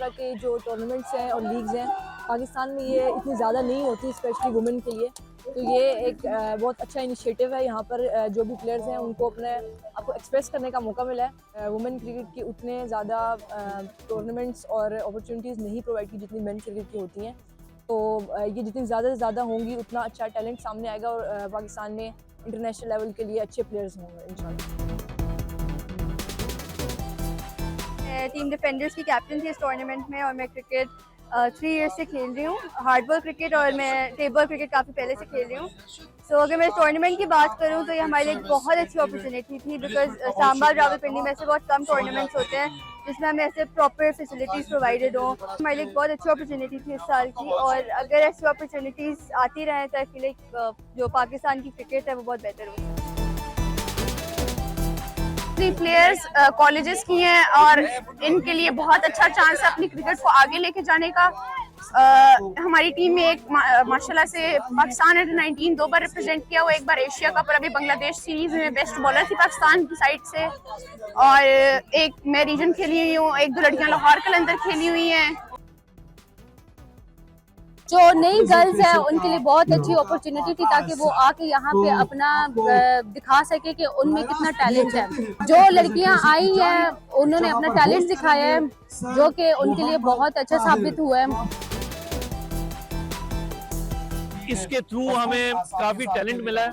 तरह के जो टूर्नामेंट्स हैं और लीग्स हैं पाकिस्तान में ये इतनी ज़्यादा नहीं होती, स्पेशली वुमेन के लिए। तो ये एक बहुत अच्छा इनिशिएटिव है। यहाँ पर जो भी प्लेयर्स हैं उनको अपने आपको एक्सप्रेस करने का मौका मिला है। वुमेन क्रिकेट की उतने ज़्यादा टूर्नामेंट्स और अपॉर्चुनिटीज़ नहीं प्रोवाइड की जितनी मेन क्रिकेट की होती हैं। तो ये जितनी ज़्यादा से ज़्यादा होंगी उतना अच्छा टैलेंट सामने आएगा और पाकिस्तान में इंटरनेशनल लेवल के लिए अच्छे प्लेयर्स होंगे इंशाल्लाह। मैं टीम डिफेंडर्स की कैप्टन थी इस टूर्नामेंट में और मैं क्रिकेट 3 ईयर्स से खेल रही हूँ, हार्डबॉल क्रिकेट, और मैं टेबल क्रिकेट काफ़ी पहले से खेल रही हूँ। सो अगर मैं टूर्नामेंट की बात करूँ तो ये हमारे लिए एक बहुत अच्छी अपॉर्चुनिटी थी, बिकॉज सांबा रावलपिंडी में ऐसे बहुत कम टूर्नामेंट्स होते हैं जिसमें हमें ऐसे प्रॉपर फैसिलिटीज़ प्रोवाइडेड हों। हमारे लिए एक बहुत अच्छी अपॉर्चुनिटी थी इस साल की, और अगर ऐसी अपॉर्चुनिटीज़ आती रहें तो आई फील लाइक जो पाकिस्तान की क्रिकेट है वो बहुत बेहतर होगी। प्लेयर्स कॉलेजेस की हैं और इनके लिए बहुत अच्छा चांस है अपनी क्रिकेट को आगे लेके जाने का। हमारी टीम में एक माशाल्लाह से पाकिस्तान अंडर-19 2 बार रिप्रेजेंट किया हुआ, एक बार एशिया कप और अभी बांग्लादेश सीरीज में बेस्ट बॉलर थी पाकिस्तान की साइड से। और एक मैं रीजन खेली हुई हूँ, एक 2 लड़कियां लाहौर कलंदर खेली हुई हैं। जो नई गर्ल्स है उनके लिए बहुत अच्छी अपॉर्चुनिटी थी ताकि वो आके यहाँ पे अपना दिखा सके कि उनमें कितना टैलेंट है। जो लड़कियाँ आई हैं उन्होंने अपना टैलेंट दिखाया है जो कि उनके लिए बहुत अच्छा साबित हुआ है। इसके थ्रू हमें काफी टैलेंट मिला है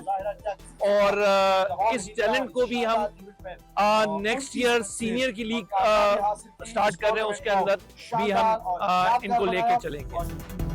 और इस टैलेंट को भी हम नेक्स्ट ईयर सीनियर की लीग स्टार्ट कर रहे हैं, उसके अंदर भी हम इनको लेके चलेंगे।